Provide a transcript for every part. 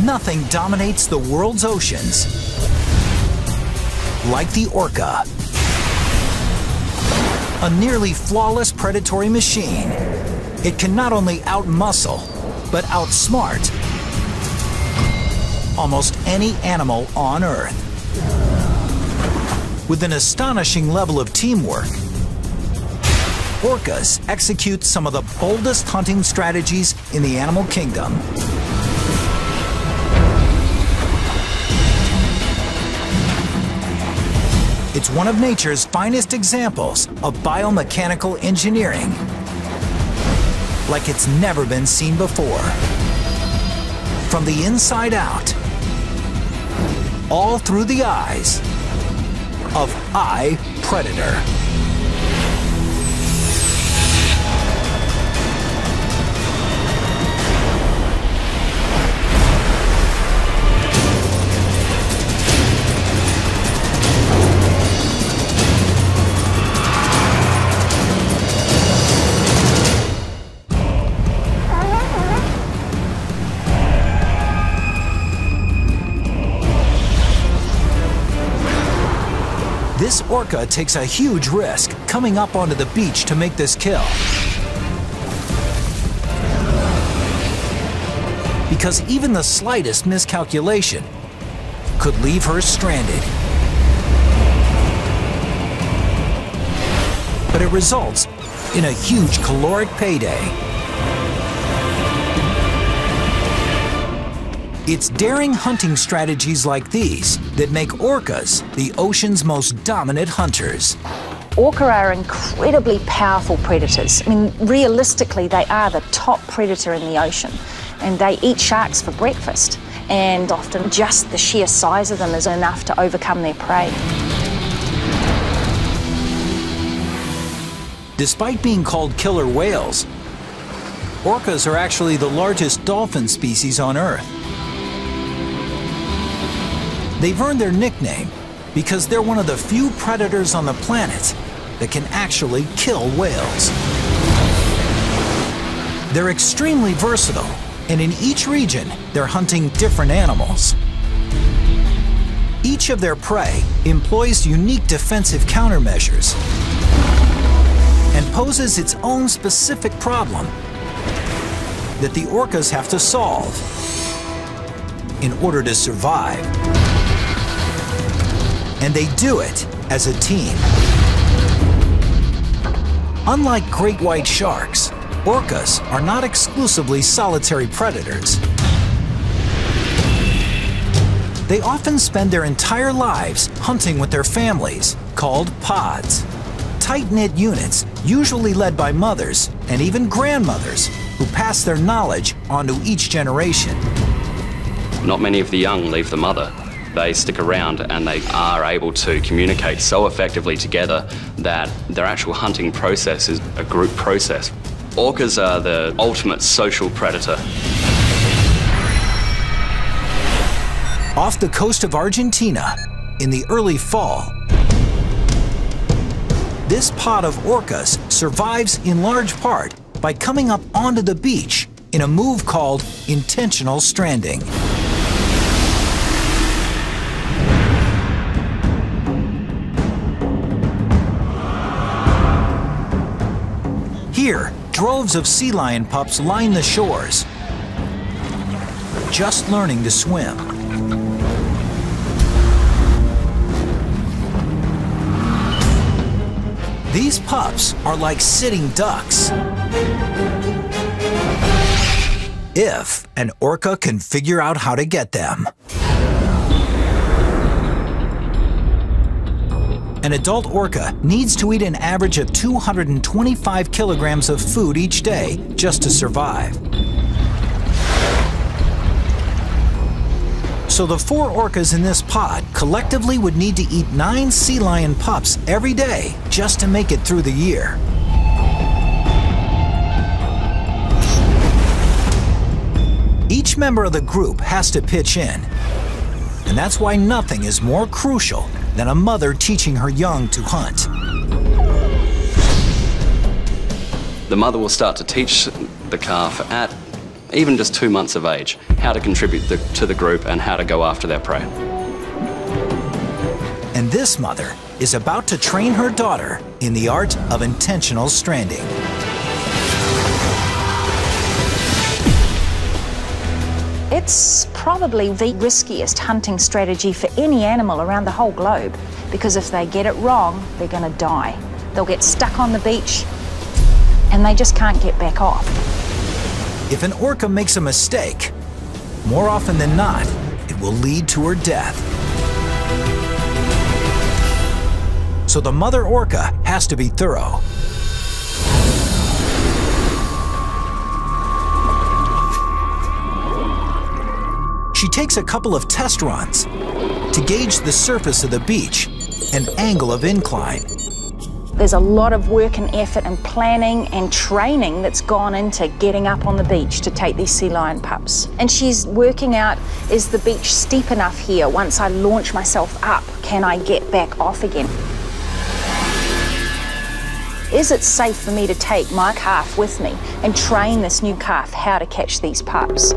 Nothing dominates the world's oceans like the orca. A nearly flawless predatory machine, it can not only outmuscle, but outsmart almost any animal on Earth. With an astonishing level of teamwork, orcas execute some of the boldest hunting strategies in the animal kingdom. It's one of nature's finest examples of biomechanical engineering, like it's never been seen before. From the inside out, all through the eyes of iPredator. This orca takes a huge risk coming up onto the beach to make this kill. Because even the slightest miscalculation could leave her stranded. But it results in a huge caloric payday. It's daring hunting strategies like these that make orcas the ocean's most dominant hunters. Orca are incredibly powerful predators. I mean, realistically, they are the top predator in the ocean, and they eat sharks for breakfast. And often just the sheer size of them is enough to overcome their prey. Despite being called killer whales, orcas are actually the largest dolphin species on Earth. They've earned their nickname because they're one of the few predators on the planet that can actually kill whales. They're extremely versatile, and in each region, they're hunting different animals. Each of their prey employs unique defensive countermeasures and poses its own specific problem that the orcas have to solve in order to survive. And they do it as a team. Unlike great white sharks, orcas are not exclusively solitary predators. They often spend their entire lives hunting with their families, called pods. Tight-knit units, usually led by mothers and even grandmothers, who pass their knowledge onto each generation. Not many of the young leave the mother. They stick around and they are able to communicate so effectively together that their actual hunting process is a group process. Orcas are the ultimate social predator. Off the coast of Argentina, in the early fall, this pod of orcas survives in large part by coming up onto the beach in a move called intentional stranding. Here, droves of sea lion pups line the shores, just learning to swim. These pups are like sitting ducks, if an orca can figure out how to get them. An adult orca needs to eat an average of 225 kilograms of food each day just to survive. So the 4 orcas in this pod collectively would need to eat 9 sea lion pups every day just to make it through the year. Each member of the group has to pitch in, and that's why nothing is more crucial than a mother teaching her young to hunt. The mother will start to teach the calf at even just 2 months of age, how to contribute to the group and how to go after their prey. And this mother is about to train her daughter in the art of intentional stranding. It's probably the riskiest hunting strategy for any animal around the whole globe, because if they get it wrong, they're going to die. They'll get stuck on the beach and they just can't get back off. If an orca makes a mistake, more often than not, it will lead to her death. So the mother orca has to be thorough. She takes a couple of test runs to gauge the surface of the beach and angle of incline. There's a lot of work and effort and planning and training that's gone into getting up on the beach to take these sea lion pups. And she's working out, is the beach steep enough here? Once I launch myself up, can I get back off again? Is it safe for me to take my calf with me and train this new calf how to catch these pups?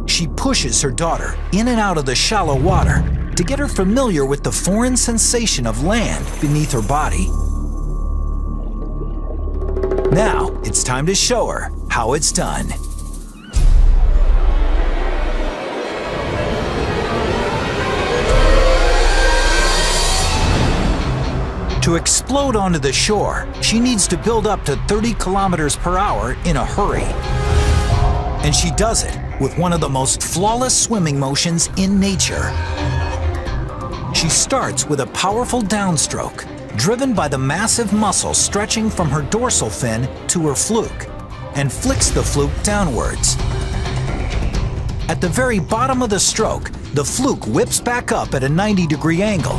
She pushes her daughter in and out of the shallow water to get her familiar with the foreign sensation of land beneath her body. Now it's time to show her how it's done. To explode onto the shore, she needs to build up to 30 kilometers per hour in a hurry. And she does it with one of the most flawless swimming motions in nature. She starts with a powerful downstroke, driven by the massive muscle stretching from her dorsal fin to her fluke, and flicks the fluke downwards. At the very bottom of the stroke, the fluke whips back up at a 90-degree angle.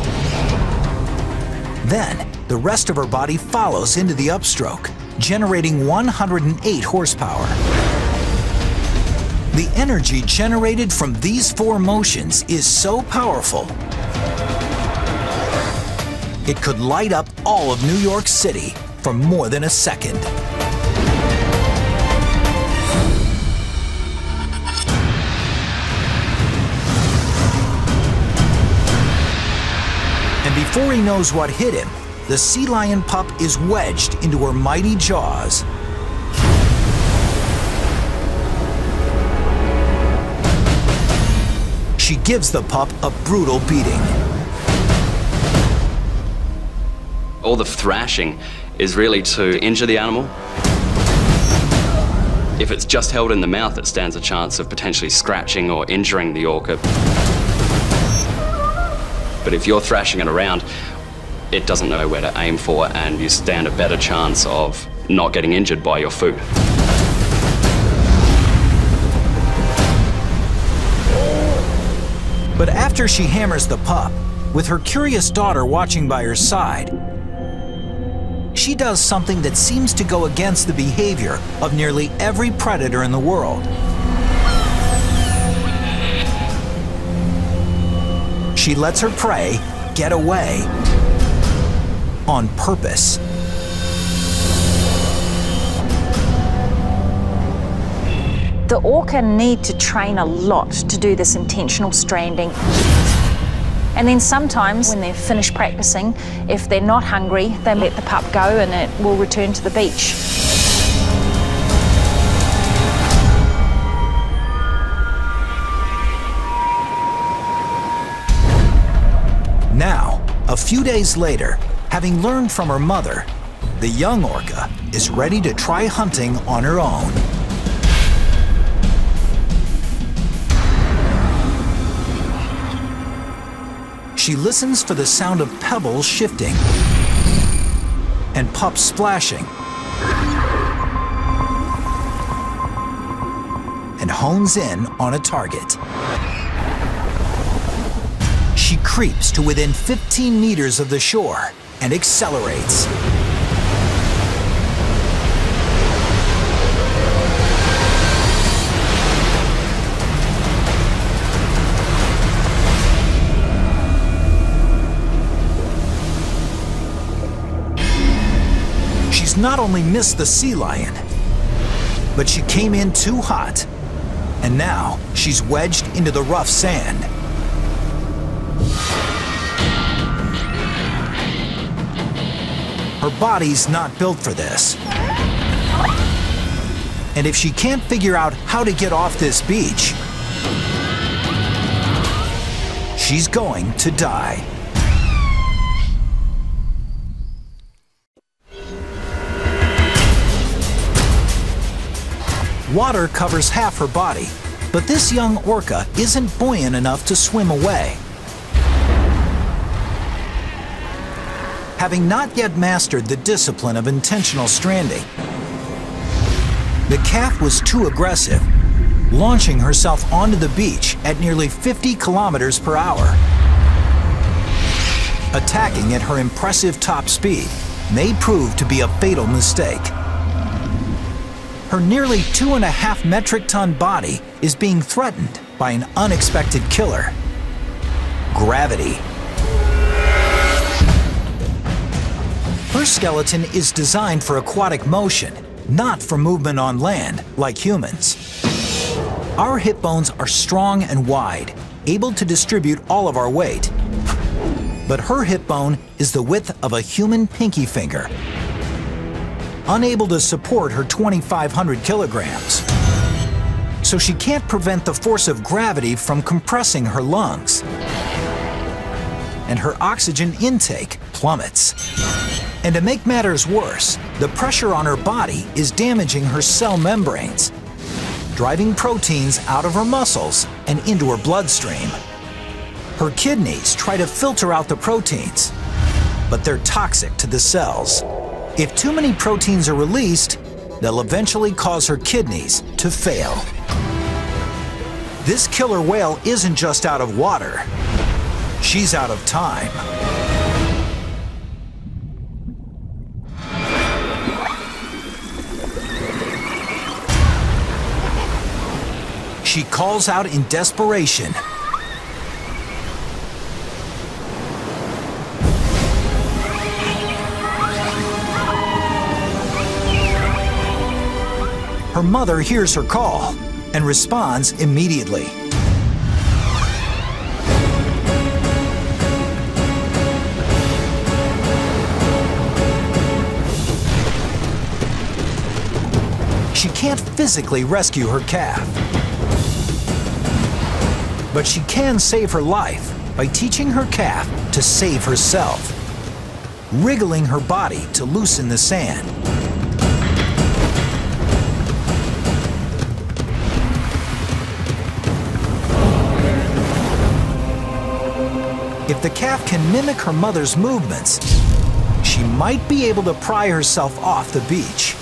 Then, the rest of her body follows into the upstroke, generating 108 horsepower. The energy generated from these four motions is so powerful, it could light up all of New York City for more than a second. And before he knows what hit him, the sea lion pup is wedged into her mighty jaws. She gives the pup a brutal beating. All the thrashing is really to injure the animal. If it's just held in the mouth, it stands a chance of potentially scratching or injuring the orca. But if you're thrashing it around, it doesn't know where to aim for, and you stand a better chance of not getting injured by your food. But after she hammers the pup, with her curious daughter watching by her side, she does something that seems to go against the behavior of nearly every predator in the world. She lets her prey get away on purpose. The orca need to train a lot to do this intentional stranding. And then sometimes when they're finished practicing, if they're not hungry, they let the pup go and it will return to the beach. Now, a few days later, having learned from her mother, the young orca is ready to try hunting on her own. She listens for the sound of pebbles shifting and pups splashing, and hones in on a target. She creeps to within 15 meters of the shore and accelerates. She's not only missed the sea lion, But she came in too hot, and now she's wedged into the rough sand. Her body's not built for this. And if she can't figure out how to get off this beach, she's going to die. Water covers half her body, but this young orca isn't buoyant enough to swim away. Having not yet mastered the discipline of intentional stranding, the calf was too aggressive, launching herself onto the beach at nearly 50 kilometers per hour. Attacking at her impressive top speed may prove to be a fatal mistake. Her nearly 2.5 metric ton body is being threatened by an unexpected killer: gravity. Her skeleton is designed for aquatic motion, not for movement on land like humans. Our hip bones are strong and wide, able to distribute all of our weight. But her hip bone is the width of a human pinky finger, unable to support her 2,500 kilograms. So she can't prevent the force of gravity from compressing her lungs. And her oxygen intake plummets. And to make matters worse, the pressure on her body is damaging her cell membranes, driving proteins out of her muscles and into her bloodstream. Her kidneys try to filter out the proteins, but they're toxic to the cells. If too many proteins are released, they'll eventually cause her kidneys to fail. This killer whale isn't just out of water, she's out of time. She calls out in desperation. Her mother hears her call and responds immediately. She can't physically rescue her calf, but she can save her life by teaching her calf to save herself, wriggling her body to loosen the sand. If the calf can mimic her mother's movements, she might be able to pry herself off the beach.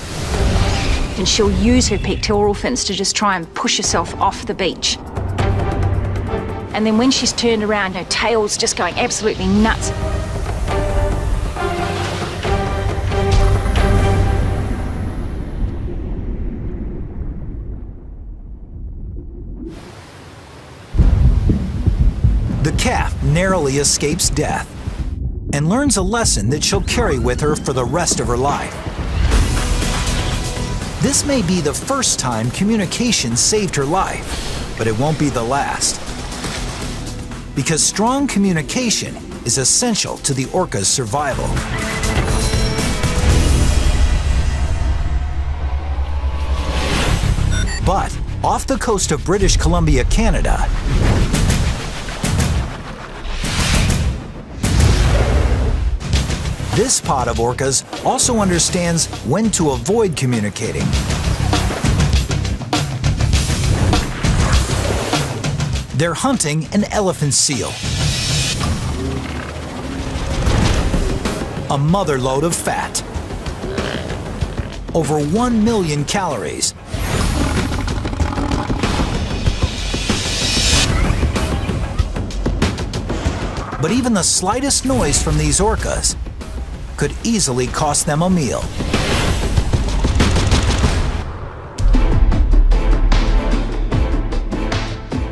And she'll use her pectoral fins to just try and push herself off the beach. And then when she's turned around, her tail's just going absolutely nuts. The calf narrowly escapes death and learns a lesson that she'll carry with her for the rest of her life. This may be the first time communication saved her life, but it won't be the last. Because strong communication is essential to the orca's survival. But off the coast of British Columbia, Canada, this pod of orcas also understands when to avoid communicating. They're hunting an elephant seal, a mother lode of fat, over 1 million calories. But even the slightest noise from these orcas could easily cost them a meal.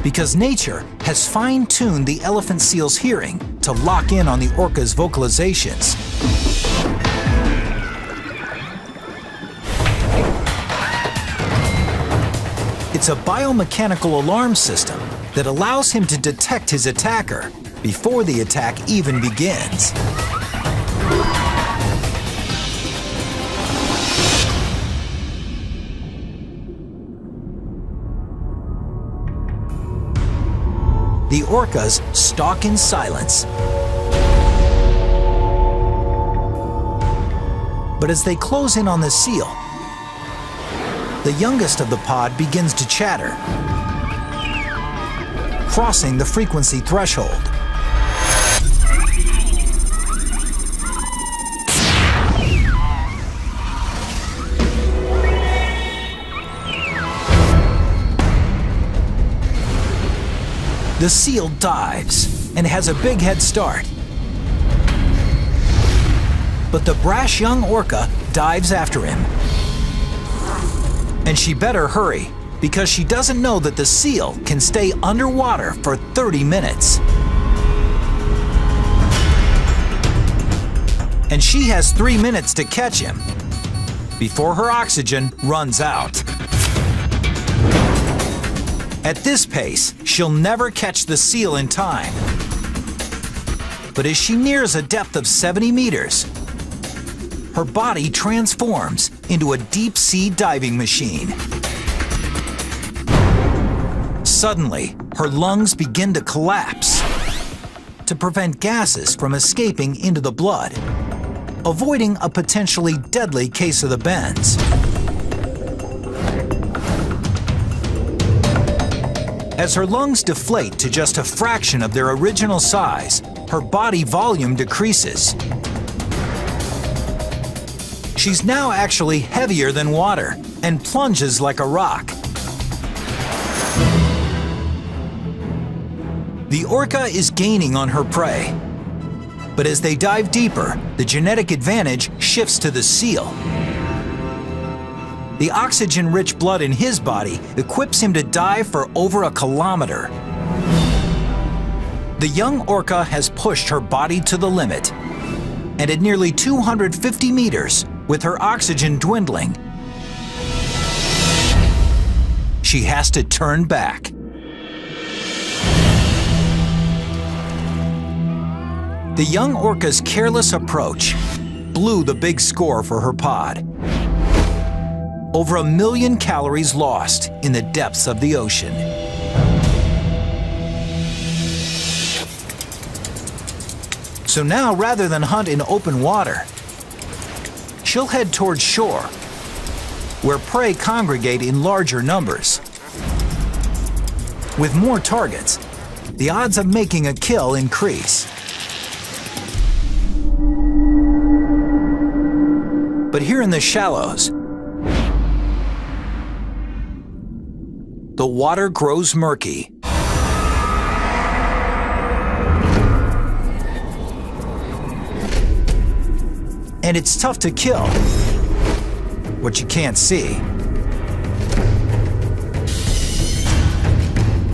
Because nature has fine-tuned the elephant seal's hearing to lock in on the orca's vocalizations. It's a biomechanical alarm system that allows him to detect his attacker before the attack even begins. The orcas stalk in silence. But as they close in on the seal, the youngest of the pod begins to chatter, crossing the frequency threshold. The seal dives and has a big head start. But the brash young orca dives after him. And she better hurry, because she doesn't know that the seal can stay underwater for 30 minutes. And she has 3 minutes to catch him before her oxygen runs out. At this pace, she'll never catch the seal in time. But as she nears a depth of 70 meters, her body transforms into a deep-sea diving machine. Suddenly, her lungs begin to collapse to prevent gases from escaping into the blood, avoiding a potentially deadly case of the bends. As her lungs deflate to just a fraction of their original size, her body volume decreases. She's now actually heavier than water and plunges like a rock. The orca is gaining on her prey. But as they dive deeper, the genetic advantage shifts to the seal. The oxygen-rich blood in his body equips him to dive for over a kilometer. The young orca has pushed her body to the limit, and at nearly 250 meters, with her oxygen dwindling, she has to turn back. The young orca's careless approach blew the big score for her pod. Over 1 million calories lost in the depths of the ocean. So now, rather than hunt in open water, she'll head towards shore, where prey congregate in larger numbers. With more targets, the odds of making a kill increase. But here in the shallows, the water grows murky. And it's tough to kill what you can't see.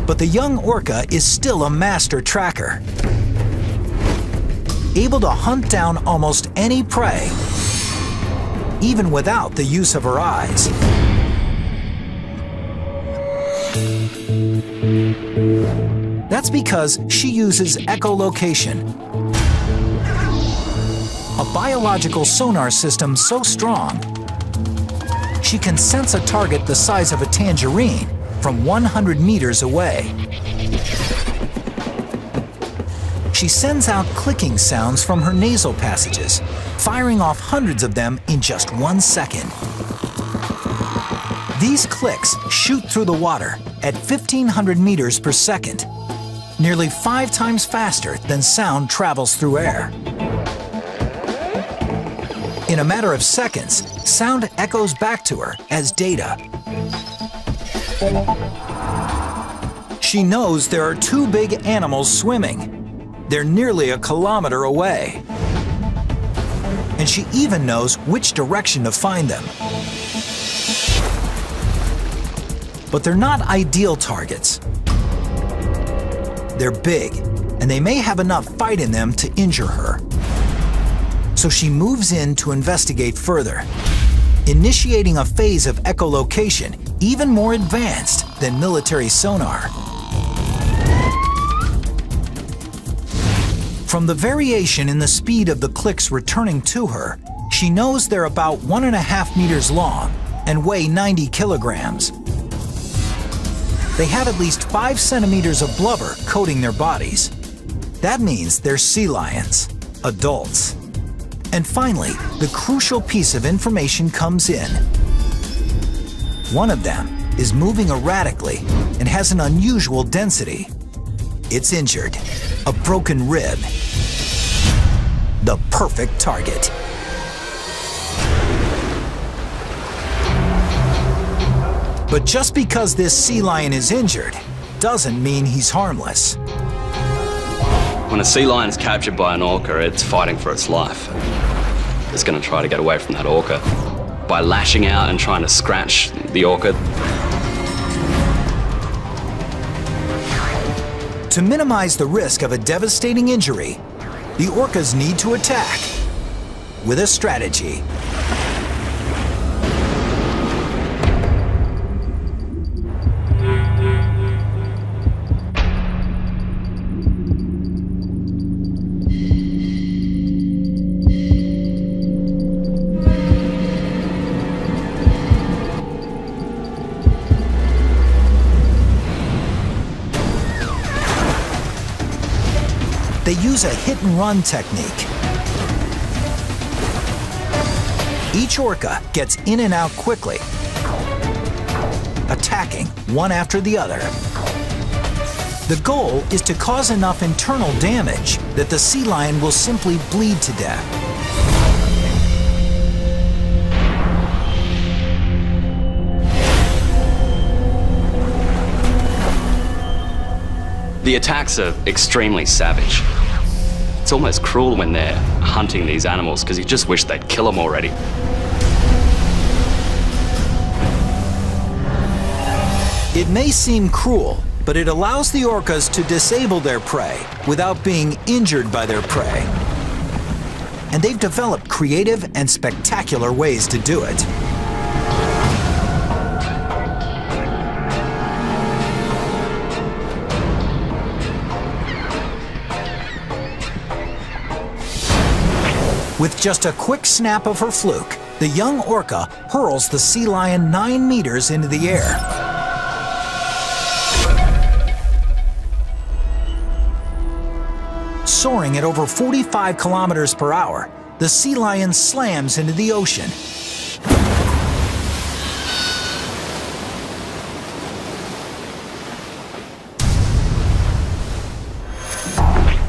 But the young orca is still a master tracker, able to hunt down almost any prey, even without the use of her eyes. That's because she uses echolocation, a biological sonar system so strong she can sense a target the size of a tangerine from 100 meters away. She sends out clicking sounds from her nasal passages, firing off hundreds of them in just 1 second. These clicks shoot through the water at 1,500 meters per second, nearly 5 times faster than sound travels through air. In a matter of seconds, sound echoes back to her as data. She knows there are 2 big animals swimming. They're nearly a kilometer away. And she even knows which direction to find them. But they're not ideal targets. They're big, and they may have enough fight in them to injure her. So she moves in to investigate further, initiating a phase of echolocation even more advanced than military sonar. From the variation in the speed of the clicks returning to her, she knows they're about 1.5 meters long and weigh 90 kilograms. They have at least 5 centimeters of blubber coating their bodies. That means they're sea lions, adults. And finally, the crucial piece of information comes in. One of them is moving erratically and has an unusual density. It's injured, a broken rib. The perfect target. But just because this sea lion is injured doesn't mean he's harmless. When a sea lion's captured by an orca, it's fighting for its life. It's going to try to get away from that orca by lashing out and trying to scratch the orca. To minimize the risk of a devastating injury, the orcas need to attack with a strategy. They use a hit-and-run technique. Each orca gets in and out quickly, attacking one after the other. The goal is to cause enough internal damage that the sea lion will simply bleed to death. The attacks are extremely savage. It's almost cruel when they're hunting these animals because you just wish they'd kill them already. It may seem cruel, but it allows the orcas to disable their prey without being injured by their prey. And they've developed creative and spectacular ways to do it. With just a quick snap of her fluke, the young orca hurls the sea lion 9 meters into the air. Soaring at over 45 kilometers per hour, the sea lion slams into the ocean.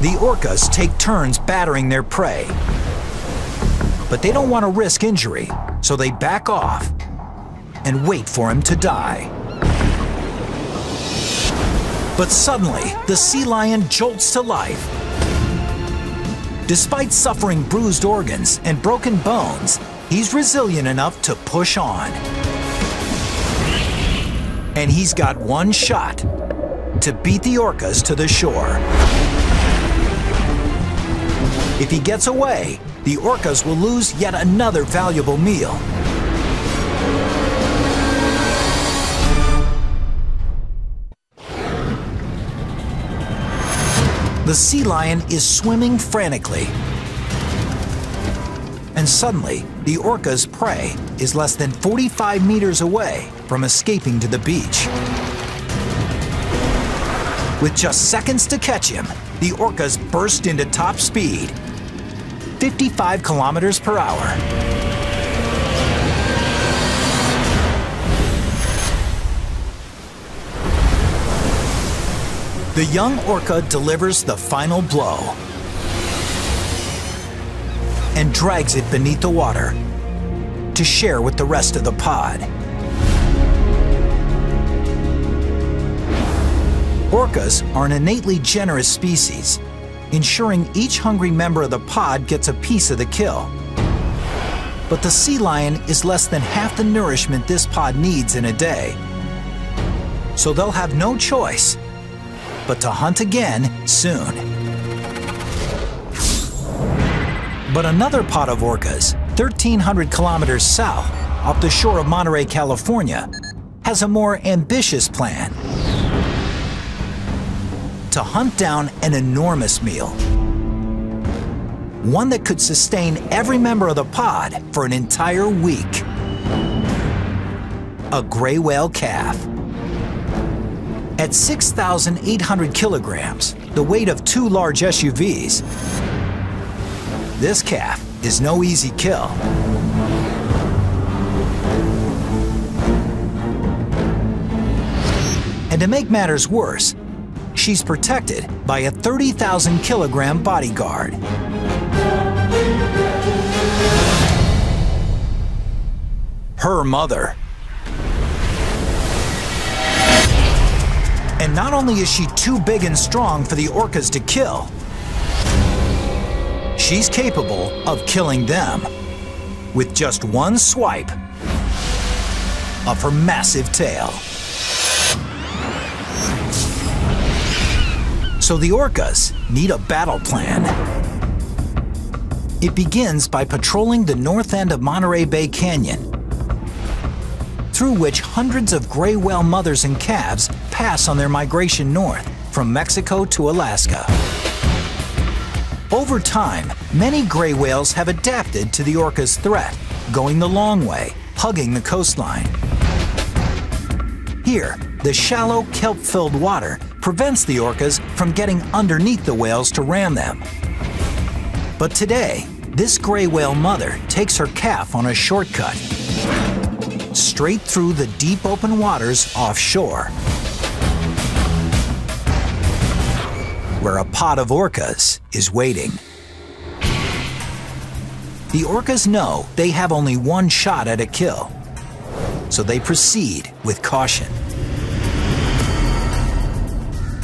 The orcas take turns battering their prey. But they don't want to risk injury, so they back off and wait for him to die. But suddenly, the sea lion jolts to life. Despite suffering bruised organs and broken bones, he's resilient enough to push on. And he's got one shot to beat the orcas to the shore. If he gets away, the orcas will lose yet another valuable meal. The sea lion is swimming frantically. And suddenly, the orca's prey is less than 45 meters away from escaping to the beach. With just seconds to catch him, the orcas burst into top speed, 55 kilometers per hour. The young orca delivers the final blow and drags it beneath the water to share with the rest of the pod. Orcas are an innately generous species, ensuring each hungry member of the pod gets a piece of the kill. But the sea lion is less than half the nourishment this pod needs in a day. So they'll have no choice but to hunt again soon. But another pod of orcas, 1,300 kilometers south, off the shore of Monterey, California, has a more ambitious plan: to hunt down an enormous meal. One that could sustain every member of the pod for an entire week. A gray whale calf. At 6,800 kilograms, the weight of 2 large SUVs, this calf is no easy kill. And to make matters worse, she's protected by a 30,000 kilogram bodyguard. Her mother. And not only is she too big and strong for the orcas to kill, she's capable of killing them with just one swipe of her massive tail. So the orcas need a battle plan. It begins by patrolling the north end of Monterey Bay Canyon, through which hundreds of gray whale mothers and calves pass on their migration north from Mexico to Alaska. Over time, many gray whales have adapted to the orca's threat, going the long way, hugging the coastline. Here, the shallow, kelp-filled water prevents the orcas from getting underneath the whales to ram them. But today, this gray whale mother takes her calf on a shortcut, straight through the deep open waters offshore, where a pod of orcas is waiting. The orcas know they have only one shot at a kill, so they proceed with caution.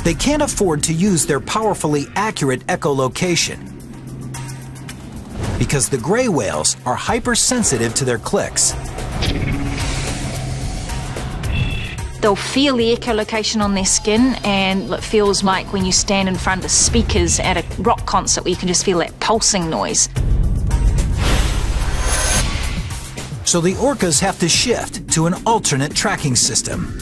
They can't afford to use their powerfully accurate echolocation, because the gray whales are hypersensitive to their clicks. They'll feel the echolocation on their skin, and it feels like when you stand in front of speakers at a rock concert where you can just feel that pulsing noise. So the orcas have to shift to an alternate tracking system.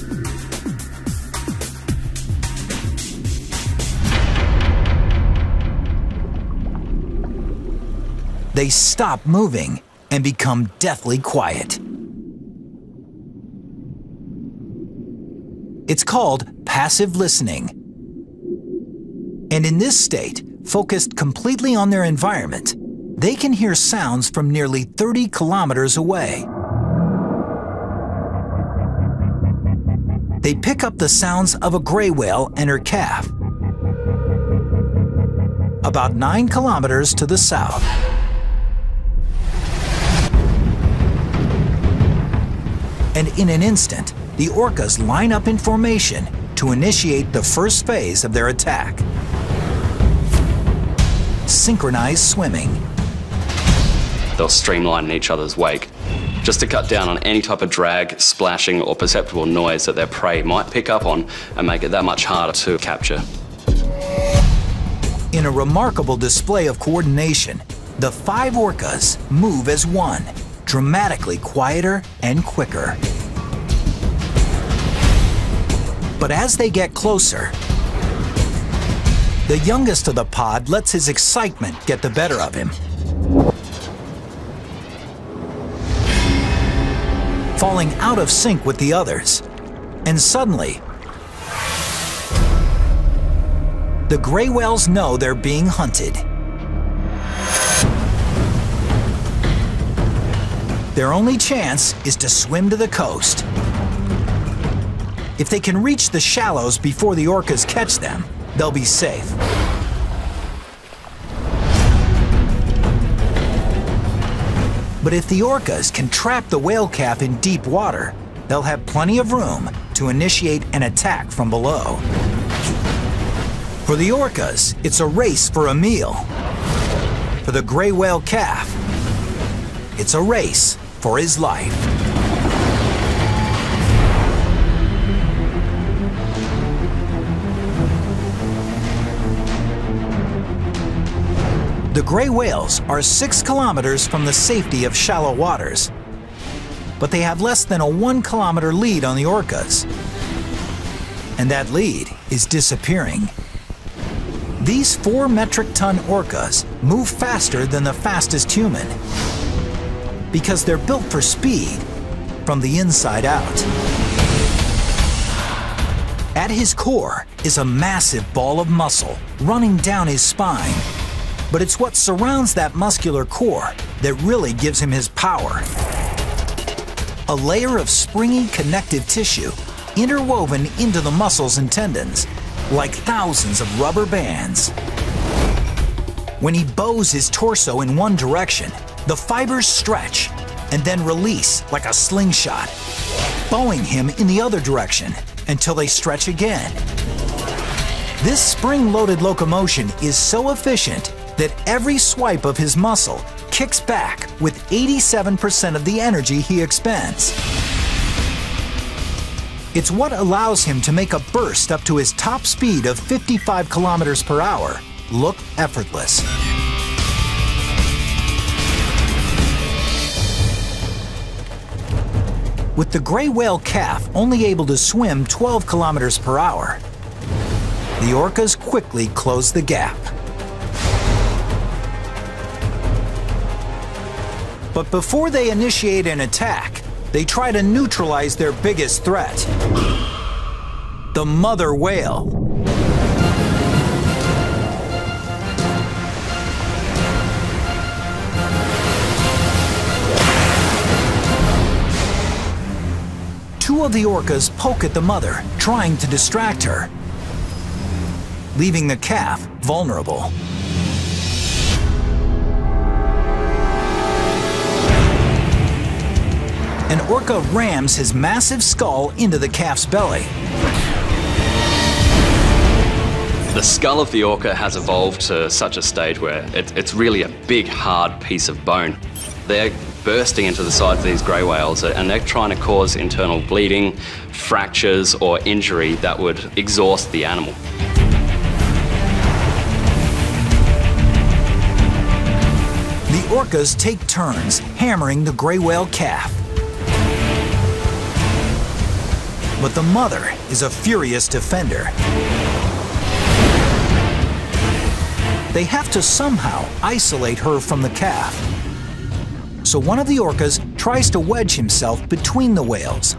They stop moving and become deathly quiet. It's called passive listening. And in this state, focused completely on their environment, they can hear sounds from nearly 30 kilometers away. They pick up the sounds of a gray whale and her calf, about 9 kilometers to the south. And in an instant, the orcas line up in formation to initiate the first phase of their attack: synchronized swimming. They'll streamline in each other's wake, just to cut down on any type of drag, splashing, or perceptible noise that their prey might pick up on and make it that much harder to capture. In a remarkable display of coordination, the 5 orcas move as one, dramatically quieter and quicker. But as they get closer, the youngest of the pod lets his excitement get the better of him, falling out of sync with the others. And suddenly, the gray whales know they're being hunted. Their only chance is to swim to the coast. If they can reach the shallows before the orcas catch them, they'll be safe. But if the orcas can trap the whale calf in deep water, they'll have plenty of room to initiate an attack from below. For the orcas, it's a race for a meal. For the gray whale calf, it's a race for his life. The gray whales are 6 kilometers from the safety of shallow waters. but they have less than a 1-kilometer lead on the orcas. And that lead is disappearing. These 4-metric-ton orcas move faster than the fastest human because they're built for speed from the inside out. At his core is a massive ball of muscle running down his spine, but it's what surrounds that muscular core that really gives him his power. A layer of springy connective tissue interwoven into the muscles and tendons, like thousands of rubber bands. When he bows his torso in one direction, the fibers stretch and then release like a slingshot, bowing him in the other direction until they stretch again. This spring-loaded locomotion is so efficient that every swipe of his muscle kicks back with 87% of the energy he expends. It's what allows him to make a burst up to his top speed of 55 kilometers per hour look effortless. With the gray whale calf only able to swim 12 kilometers per hour, the orcas quickly close the gap. But before they initiate an attack, they try to neutralize their biggest threat, the mother whale. Two of the orcas poke at the mother, trying to distract her, leaving the calf vulnerable. An orca rams his massive skull into the calf's belly. The skull of the orca has evolved to such a stage where it's really a big, hard piece of bone. They're bursting into the sides of these grey whales and they're trying to cause internal bleeding, fractures or injury that would exhaust the animal. The orcas take turns hammering the grey whale calf. But the mother is a furious defender. They have to somehow isolate her from the calf. So one of the orcas tries to wedge himself between the whales,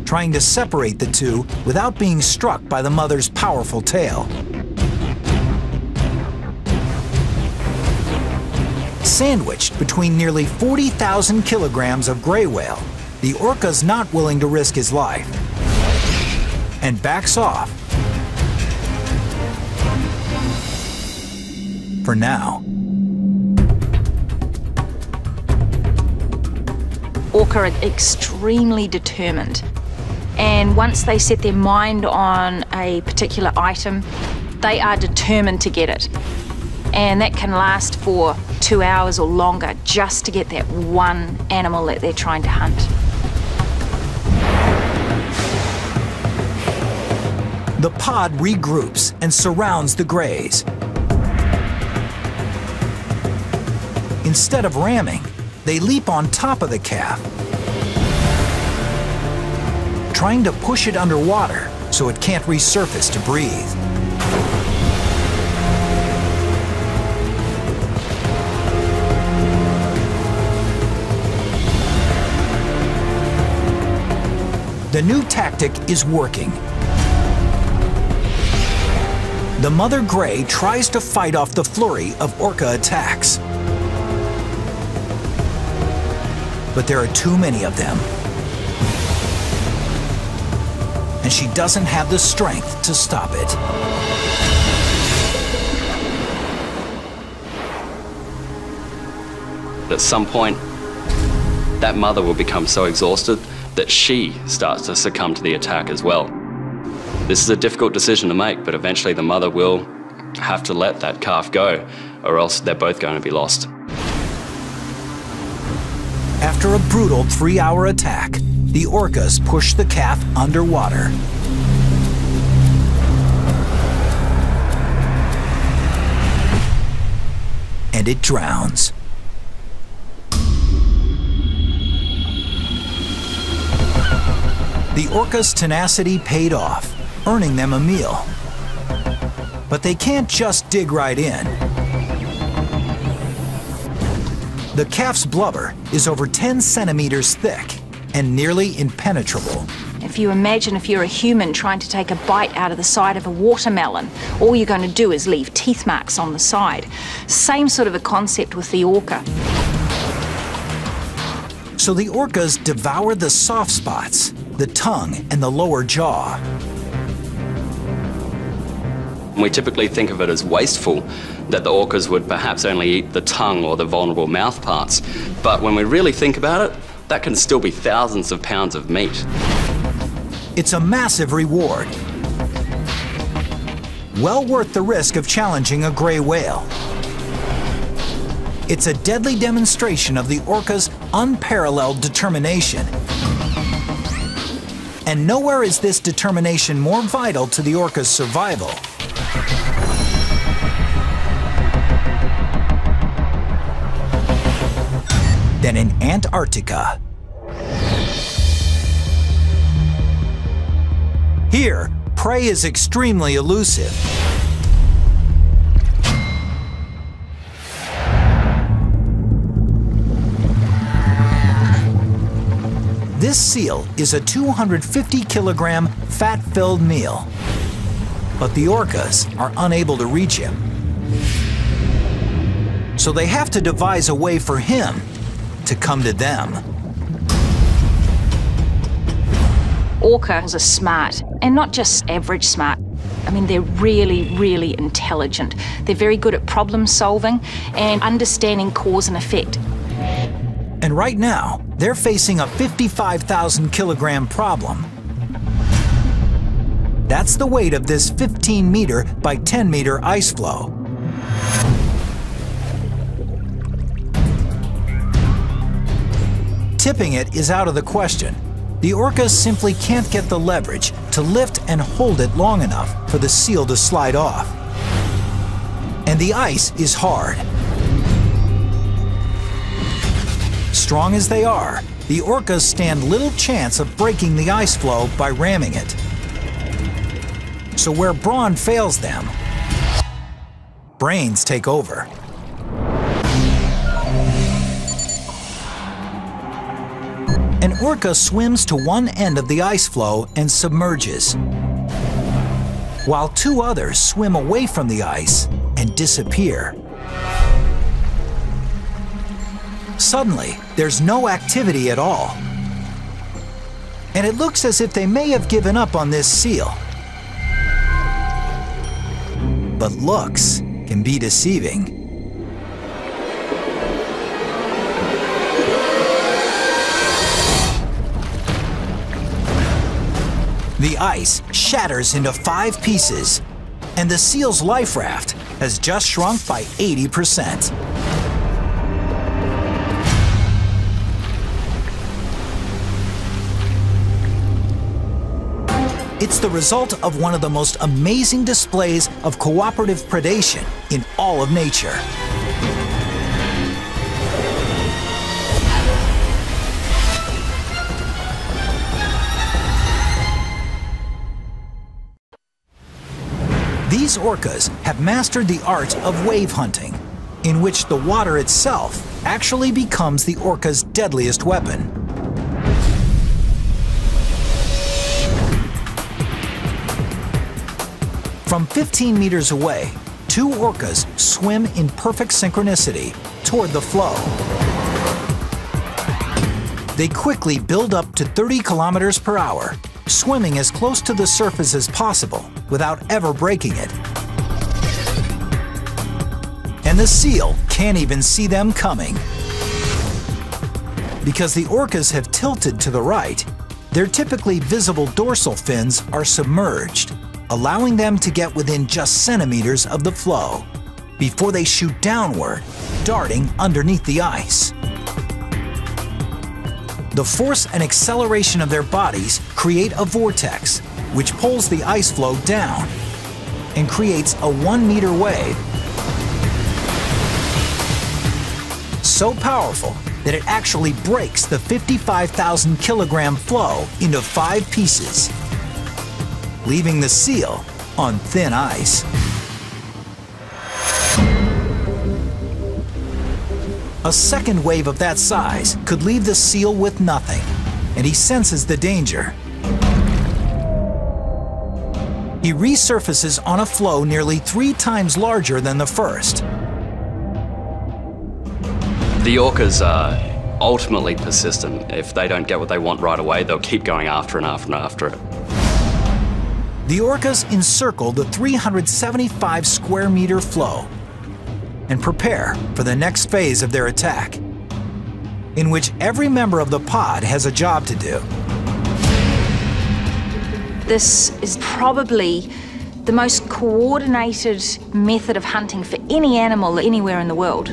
trying to separate the two without being struck by the mother's powerful tail. Sandwiched between nearly 40,000 kilograms of gray whale, the orca's not willing to risk his life and backs off for now. Orca are extremely determined, and once they set their mind on a particular item, they are determined to get it. And that can last for 2 hours or longer just to get that one animal that they're trying to hunt. The pod regroups and surrounds the greys. Instead of ramming, they leap on top of the calf, trying to push it underwater so it can't resurface to breathe. The new tactic is working. The mother gray tries to fight off the flurry of orca attacks. But there are too many of them. And she doesn't have the strength to stop it. At some point, that mother will become so exhausted that she starts to succumb to the attack as well. This is a difficult decision to make, but eventually the mother will have to let that calf go, or else they're both going to be lost. After a brutal 3-hour attack, the orcas push the calf underwater. And it drowns. orca's tenacity paid off, earning them a meal. But they can't just dig right in. The calf's blubber is over 10 centimeters thick and nearly impenetrable. If you imagine if you're a human trying to take a bite out of the side of a watermelon, all you're going to do is leave teeth marks on the side. Same sort of a concept with the orca. So the orcas devour the soft spots, the tongue and the lower jaw. We typically think of it as wasteful, that the orcas would perhaps only eat the tongue or the vulnerable mouth parts. But when we really think about it, that can still be thousands of pounds of meat. It's a massive reward. Well worth the risk of challenging a gray whale. It's a deadly demonstration of the orca's unparalleled determination. And nowhere is this determination more vital to the orca's survival than in Antarctica. Here, prey is extremely elusive. This seal is a 250-kilogram fat-filled meal, but the orcas are unable to reach him. So they have to devise a way for him to come to them. Orcas are smart, and not just average smart. I mean, they're really, really intelligent. They're very good at problem solving and understanding cause and effect. And right now, they're facing a 55,000-kilogram problem. That's the weight of this 15-meter by 10-meter ice floe. Tipping it is out of the question. The orcas simply can't get the leverage to lift and hold it long enough for the seal to slide off. And the ice is hard. Strong as they are, the orcas stand little chance of breaking the ice floe by ramming it. So where brawn fails them, brains take over. An orca swims to one end of the ice floe and submerges, while two others swim away from the ice and disappear. Suddenly, there's no activity at all. And it looks as if they may have given up on this seal. But looks can be deceiving. The ice shatters into 5 pieces, and the seal's life raft has just shrunk by 80%. It's the result of one of the most amazing displays of cooperative predation in all of nature. These orcas have mastered the art of wave hunting, in which the water itself actually becomes the orca's deadliest weapon. From 15 meters away, 2 orcas swim in perfect synchronicity toward the flow. They quickly build up to 30 kilometers per hour, swimming as close to the surface as possible without ever breaking it. And the seal can't even see them coming. Because the orcas have tilted to the right, their typically visible dorsal fins are submerged, allowing them to get within just centimeters of the flow before they shoot downward, darting underneath the ice. The force and acceleration of their bodies create a vortex, which pulls the ice floe down and creates a 1-meter wave. So powerful that it actually breaks the 55,000 kilogram floe into 5 pieces, leaving the seal on thin ice. A second wave of that size could leave the seal with nothing, and he senses the danger. He resurfaces on a floe nearly 3 times larger than the first. The orcas are ultimately persistent. If they don't get what they want right away, they'll keep going after and after and after it. The orcas encircle the 375 square meter floe and prepare for the next phase of their attack, in which every member of the pod has a job to do. This is probably the most coordinated method of hunting for any animal anywhere in the world.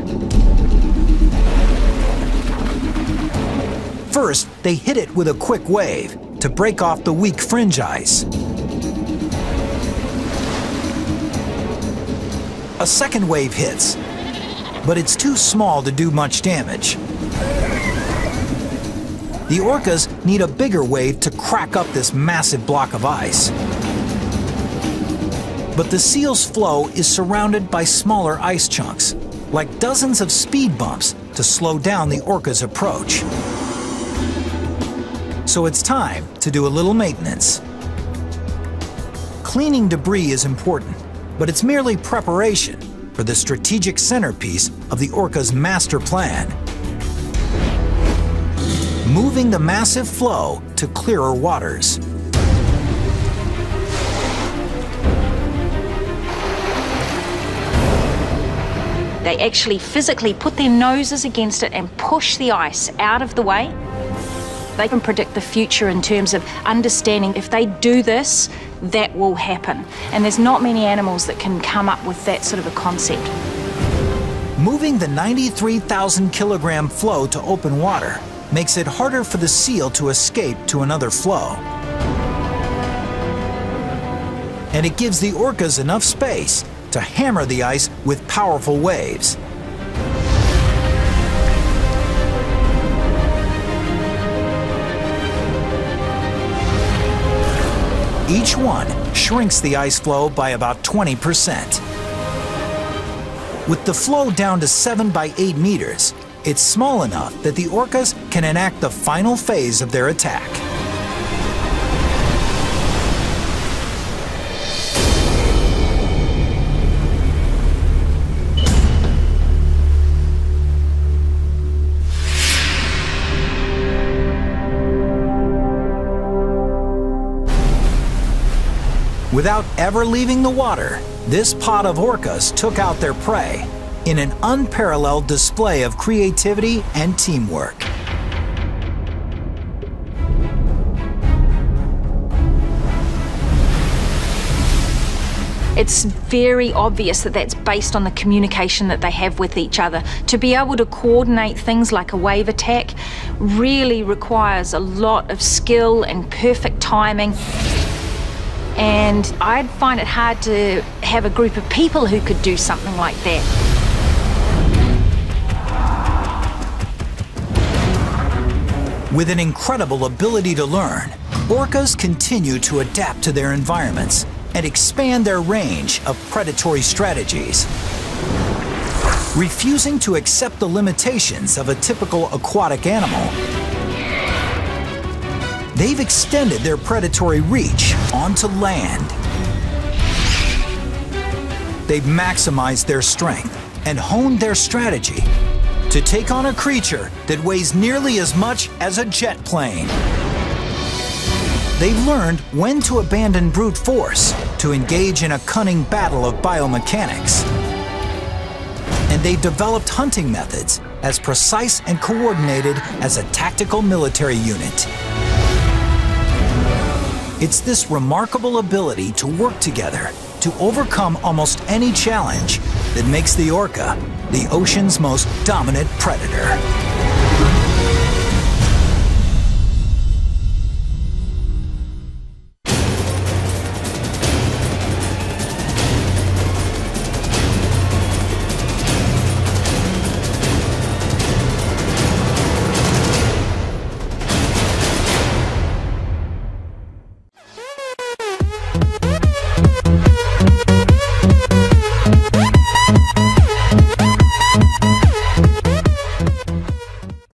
First, they hit it with a quick wave to break off the weak fringe ice. A second wave hits, but it's too small to do much damage. The orcas need a bigger wave to crack up this massive block of ice. But the seal's floe is surrounded by smaller ice chunks, like dozens of speed bumps to slow down the orca's approach. So it's time to do a little maintenance. Cleaning debris is important, but it's merely preparation for the strategic centerpiece of the orca's master plan: moving the massive floe to clearer waters. They actually physically put their noses against it and push the ice out of the way. They can predict the future in terms of understanding if they do this, that will happen. And there's not many animals that can come up with that sort of a concept. Moving the 93,000 kilogram floe to open water makes it harder for the seal to escape to another floe. And it gives the orcas enough space to hammer the ice with powerful waves. Each one shrinks the ice floe by about 20%. With the floe down to 7 by 8 meters, it's small enough that the orcas can enact the final phase of their attack. Without ever leaving the water, this pod of orcas took out their prey in an unparalleled display of creativity and teamwork. It's very obvious that that's based on the communication that they have with each other. To be able to coordinate things like a wave attack really requires a lot of skill and perfect timing. And I'd find it hard to have a group of people who could do something like that. With an incredible ability to learn, orcas continue to adapt to their environments and expand their range of predatory strategies. Refusing to accept the limitations of a typical aquatic animal, they've extended their predatory reach onto land. They've maximized their strength and honed their strategy to take on a creature that weighs nearly as much as a jet plane. They've learned when to abandon brute force to engage in a cunning battle of biomechanics. And they've developed hunting methods as precise and coordinated as a tactical military unit. It's this remarkable ability to work together to overcome almost any challenge that makes the orca the ocean's most dominant predator.